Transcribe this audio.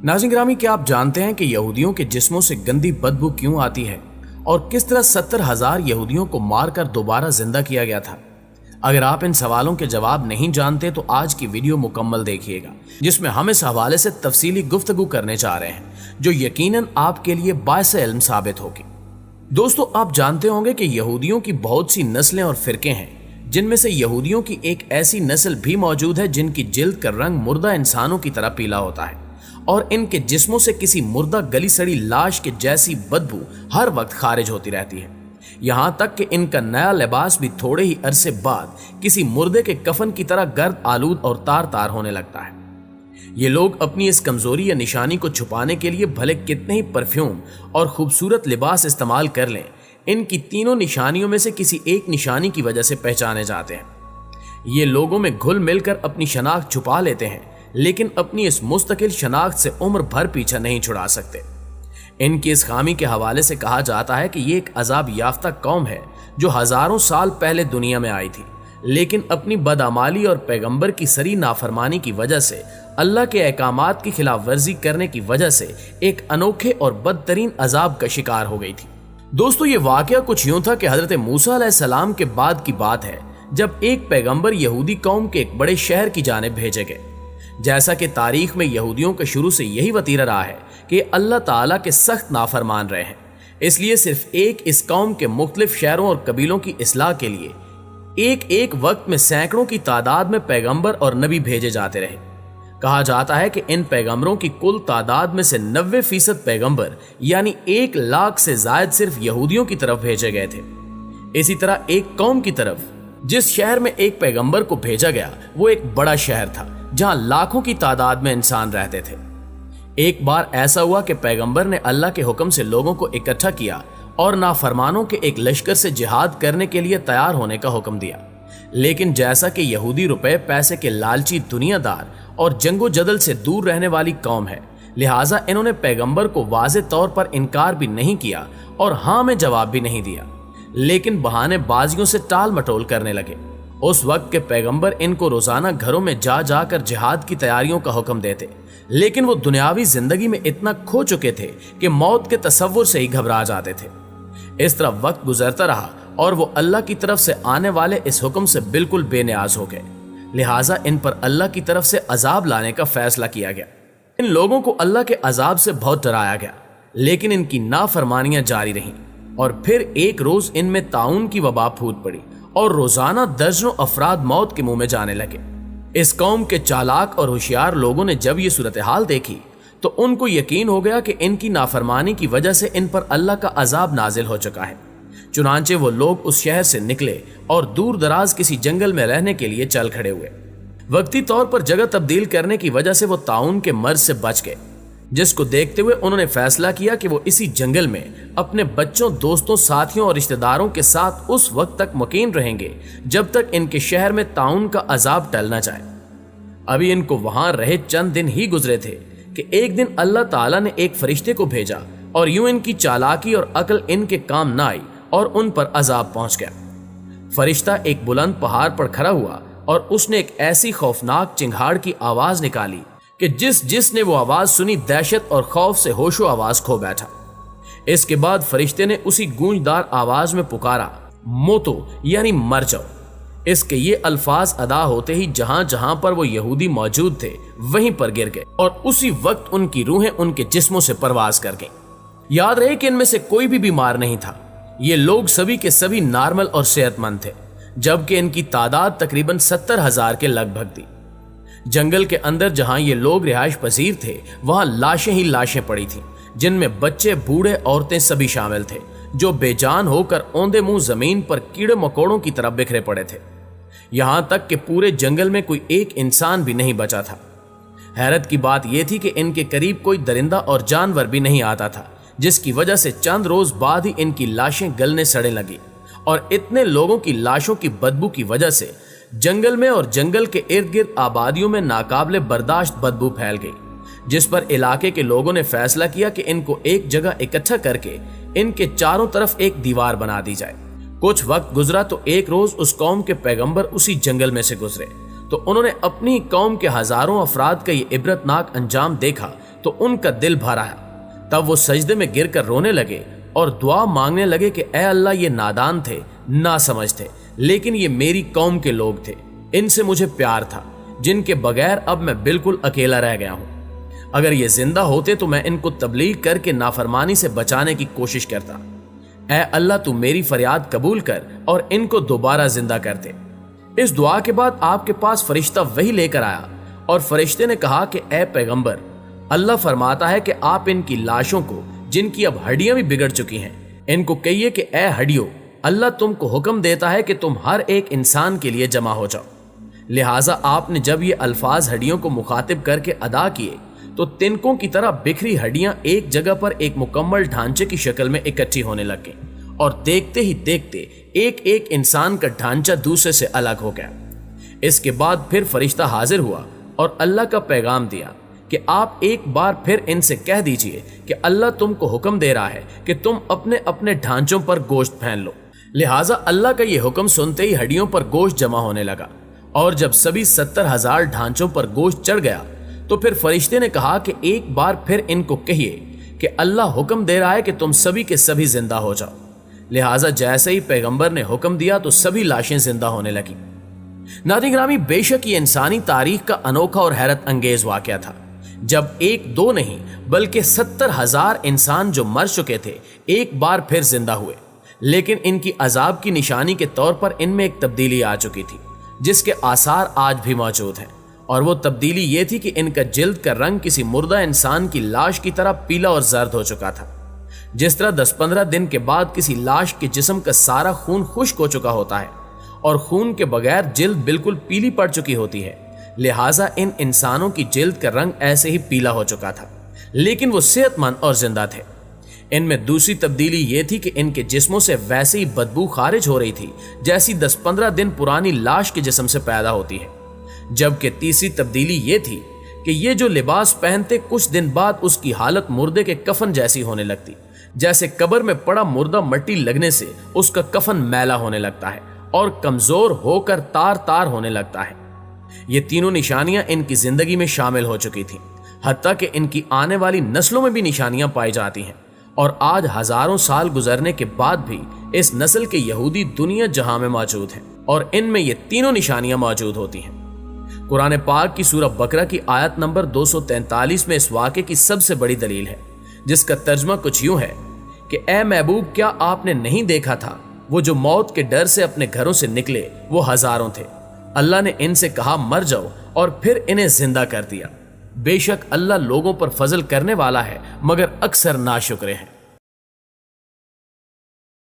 नाज़रीन गिरामी, क्या आप जानते हैं कि यहूदियों के जिस्मों से गंदी बदबू क्यों आती है और किस तरह 70,000 यहूदियों को मारकर दोबारा जिंदा किया गया था? अगर आप इन सवालों के जवाब नहीं जानते तो आज की वीडियो मुकम्मल देखिएगा, जिसमें हम इस हवाले से तफसीली गुफ्तगू करने जा रहे हैं जो यकीनन आपके लिए बाइस इल्म साबित होगी। दोस्तों, आप जानते होंगे कि यहूदियों की बहुत सी नस्लें और फिरके हैं, जिनमें से यहूदियों की एक ऐसी नस्ल भी मौजूद है जिनकी जिल्द का रंग मुर्दा इंसानों की तरह पीला होता है और इनके जिस्मों से किसी मुर्दा गली सड़ी लाश के जैसी बदबू हर वक्त खारिज होती रहती है। यहां तक कि इनका नया लिबास भी थोड़े ही अरसे बाद किसी मुर्दे के कफन की तरह गर्द आलूद और तार तार होने लगता है। ये लोग अपनी इस कमजोरी या निशानी को छुपाने के लिए भले कितने ही परफ्यूम और खूबसूरत लिबास इस्तेमाल कर लें, इनकी तीनों निशानियों में से किसी एक निशानी की वजह से पहचाने जाते हैं। ये लोगों में घुल मिलकर अपनी शनाख्त छुपा लेते हैं, लेकिन अपनी इस मुस्तकिल शनाख्त से उम्र भर पीछा नहीं छुड़ा सकते। इनकी इस खामी के हवाले से कहा जाता है कि ये एक अजाब याफ्ता कौम है जो हजारों साल पहले दुनिया में आई थी, लेकिन अपनी बदअमाली और पैगंबर की सरी नाफरमानी की वजह से, अल्लाह के अहकामात की खिलाफ वर्जी करने की वजह से एक अनोखे और बदतरीन अजाब का शिकार हो गई थी। दोस्तों, ये वाकया कुछ यूं था कि हजरत मूसा अलैहिस्सलाम के बाद की बात है, जब एक पैगंबर यहूदी कौम के एक बड़े शहर की जानिब भेजे गए। जैसा कि तारीख में यहूदियों का शुरू से यही वतीरा रहा है कि अल्लाह ताला के सख्त नाफरमान रहे हैं, इसलिए सिर्फ एक इस कौम के मुख्तलिफ शहरों और कबीलों की इस्लाह के लिए एक एक वक्त में सैकड़ों की तादाद में पैगंबर और नबी भेजे जाते रहे। कहा जाता है कि इन पैगंबरों की कुल तादाद में से 90% पैगंबर यानी 1 लाख से ज्यादा सिर्फ यहूदियों की तरफ भेजे गए थे। इसी तरह एक कौम की तरफ जिस शहर में एक पैगंबर को भेजा गया वो एक बड़ा शहर था जहां लाखों की तादाद में इंसान रहते थे। एक बार ऐसा हुआ कि पैगंबर ने अल्लाह के हुक्म से लोगों को इकट्ठा किया और नाफरमानों के एक लश्कर से जिहाद करने के लिए तैयार होने का हुक्म दिया। लेकिन जैसा कि यहूदी रुपए पैसे के लालची दुनियादार और जंगो जदल से दूर रहने वाली कौम है, लिहाजा इन्होंने पैगंबर को वाज़े तौर पर इनकार भी नहीं किया और हाँ में जवाब भी नहीं दिया, लेकिन बहानेबाजियों से टाल मटोल करने लगे। उस वक्त के पैगंबर इनको रोजाना घरों में जा जाकर जिहाद की तैयारियों का हुक्म देते, लेकिन वो दुनियावी जिंदगी में इतना खो चुके थे कि मौत के तसव्वुर से ही घबरा जाते थे। इस तरह वक्त गुजरता रहा और वो अल्लाह की तरफ से आने वाले इस हुक्म से बिल्कुल बेनियाज हो गए, लिहाजा इन पर अल्लाह की तरफ से अजाब लाने का फैसला किया गया। इन लोगों को अल्लाह के अजाब से बहुत डराया गया, लेकिन इनकी नाफरमानियां जारी रहीं और फिर एक रोज इनमें ताउन की वबा फूट पड़ी और रोजाना दर्जनों अफराद मौत के मुंह में जाने लगे। इस कौम के चालाक और होशियार लोगों ने जब ये सूरत हाल देखी तो उनको यकीन हो गया कि इनकी नाफरमानी की वजह से इन पर अल्लाह का अजाब नाजिल हो चुका है। चुनांचे वो लोग उस शहर से निकले और दूर दराज किसी जंगल में रहने के लिए चल खड़े हुए। वक्ती तौर पर जगह तब्दील करने की वजह से वो ताउन के मर्ज से बच गए, जिसको देखते हुए उन्होंने फैसला किया कि वो इसी जंगल में अपने बच्चों, दोस्तों, साथियों और रिश्तेदारों के साथ उस वक्त तक मुकीम रहेंगे जब तक इनके शहर में ताउन का अजाब टल न जाए। अभी इनको वहां रहे चंद दिन ही गुजरे थे कि एक दिन अल्लाह ताला ने एक फरिश्ते को भेजा और यूं इनकी चालाकी और अकल इनके काम न आई और उन पर अजाब पहुंच गया। फरिश्ता एक बुलंद पहाड़ पर खड़ा हुआ और उसने एक ऐसी खौफनाक चिंगाड़ की आवाज निकाली कि जिसने वो आवाज सुनी दहशत और खौफ से होशो आवाज खो बैठा। इसके बाद फरिश्ते ने उसी गूंजदार आवाज में पुकारा, मोतो यानी मर जाओ। इसके ये अल्फाज अदा होते ही जहां जहां पर वो यहूदी मौजूद थे वहीं पर गिर गए और उसी वक्त उनकी रूहें उनके जिस्मों से परवाज कर गईं। याद रहे कि इनमें से कोई भी बीमार नहीं था। ये लोग सभी के सभी नॉर्मल और सेहतमंद थे, जबकि इनकी तादाद तकरीबन 70,000 के लगभग थी। जंगल के अंदर जहां ये लोग रिहाइश पजीर थे वहां लाशें ही लाशें पड़ी थीं, जिनमें बच्चे, बूढ़े, औरतें सभी शामिल थे, जो बेजान होकर औंधे मुंह जमीन पर कीड़े मकोड़ों की तरह बिखरे पड़े थे। यहां तक कि पूरे जंगल में कोई एक इंसान भी नहीं बचा था। हैरत की बात यह थी कि इनके करीब कोई दरिंदा और जानवर भी नहीं आता था, जिसकी वजह से चंद रोज बाद ही इनकी लाशें गलने सड़ने लगी और इतने लोगों की लाशों की बदबू की वजह से जंगल में और जंगल के इर्द गिर्द आबादियों में नाकाबिले बर्दाश्त बदबू फैल गई, जिस पर इलाके के लोगों ने फैसला किया कि इनको एक जगह इकट्ठा करके इनके चारों तरफ एक दीवार बना दी जाए। कुछ वक्त गुजरा तो एक रोज उस कौम के पैगंबर उसी जंगल में से गुजरे तो उन्होंने अपनी कौम के हजारों अफराद का ये इबरतनाक अंजाम देखा تو ان کا دل بھر آیا۔ تب وہ سجدے میں گر کر رونے لگے اور دعا مانگنے لگے کہ اے اللہ، یہ نادان تھے، نا سمجھ تھے، لیکن یہ میری قوم کے لوگ تھے، ان سے مجھے پیار تھا، جن کے بغیر اب میں بالکل اکیلا رہ گیا ہوں۔ اگر یہ زندہ ہوتے تو میں ان کو تبلیغ کر کے نافرمانی سے بچانے کی کوشش کرتا۔ اے اللہ، تو میری فریاد قبول کر اور ان کو دوبارہ زندہ کر دے۔ اس دعا کے بعد آپ کے پاس فرشتہ وحی لے کر آیا اور فرشتے نے کہا کہ اے پیغمبر، اللہ فرماتا ہے کہ آپ ان کی لاشوں کو، جن کی اب ہڈیاں بھی بگڑ چکی ہیں، ان کو کہیے کہ اے ہڈیوں، اللہ تم کو حکم دیتا ہے کہ تم ہر ایک انسان کے لیے جمع ہو جاؤ۔ لہٰذا آپ نے جب یہ الفاظ ہڈیوں کو مخاطب کر کے ادا کیے تو تنکوں کی طرح بکھری ہڈیاں ایک جگہ پر ایک مکمل ڈھانچے کی شکل میں اکٹھی ہونے لگ گئیں، اور دیکھتے ہی دیکھتے ایک ایک انسان کا ڈھانچہ دوسرے سے الگ ہو گیا۔ اس کے بعد پھر فرشتہ حاضر ہوا اور اللہ کا پیغام دیا کہ آپ ایک بار پھر ان سے کہہ دیجئے کہ اللہ تم کو حکم دے رہا ہے کہ تم اپنے اپنے ڈھانچوں پر گوشت پھین لو۔ لہٰذا اللہ کا یہ حکم سنتے ہی ہڈیوں پر گوشت جمع ہونے لگا، اور جب سبھی 70,000 ڈھانچوں پر گوشت چڑھ گیا تو پھر فرشتے نے کہا کہ ایک بار پھر ان کو کہیے کہ اللہ حکم دے رہا ہے کہ تم سبھی کے سبھی زندہ ہو جاؤ۔ لہٰذا جیسے ہی پیغمبر نے حکم دیا تو سبھی لاشیں زندہ ہونے لگیں۔ ناظرین گرامی، بے شک یہ انسانی تاریخ کا انوکھا اور حیرت انگیز واقعہ تھا، جب ایک دو نہیں بلکہ 70,000 انسان جو مر چکے تھے ایک بار پھر زندہ ہوئے۔ لیکن ان کی عذاب کی نشانی کے طور پر ان میں ایک تبدیلی آ چکی تھی، جس کے آثار آج بھی موجود ہیں، اور وہ تبدیلی یہ تھی کہ ان کا جلد کا رنگ کسی مردہ انسان کی لاش کی طرح پیلا اور زرد ہو چکا تھا۔ جس طرح 10-15 دن کے بعد کسی لاش کے جسم کا سارا خون خشک ہو چکا ہوتا ہے اور خون کے بغیر جلد بالکل پیلی پڑ چکی ہوتی ہے، لہٰذا ان انسانوں کی جلد کا رنگ ایسے ہی پیلا ہو چکا تھا، لیکن وہ صحت مند اور زندہ تھے۔ ان میں دوسری تبدیلی یہ تھی کہ ان کے جسموں سے ویسے ہی بدبو خارج ہو رہی تھی جیسی 10-15 دن پرانی لاش کے جسم سے پیدا ہوتی ہے، جبکہ تیسری تبدیلی یہ تھی کہ یہ جو لباس پہنتے کچھ دن بعد اس کی حالت مردے کے کفن جیسی ہونے لگتی، جیسے قبر میں پڑا مردہ مٹی لگنے سے اس کا کفن میلا ہونے لگتا ہے اور کمزور ہو کر تار تار ہونے لگتا ہے۔ یہ تینوں نشانیاں ان کی زندگی میں شامل ہو چکی تھیں، حتیٰ کہ ان کی آنے والی نسلوں میں بھی نشانیاں پائی جاتی ہیں، اور آج ہزاروں سال گزرنے کے بعد بھی اس نسل کے یہودی دنیا جہاں میں موجود ہیں اور ان میں یہ تینوں نشانیاں موجود ہوتی ہیں۔ قرآن پاک کی سورہ بقرہ کی آیت نمبر 243 میں اس واقعے کی سب سے بڑی دلیل ہے، جس کا ترجمہ کچھ یوں ہے کہ اے محبوب، کیا آپ نے نہیں دیکھا تھا وہ جو موت کے ڈر سے اپنے گھروں سے نکلے وہ ہزاروں تھے، اللہ نے ان سے کہا مر جاؤ اور پھر انہیں زندہ کر دیا۔ بے شک اللہ لوگوں پر فضل کرنے والا ہے، مگر اکثر ناشکرے ہیں۔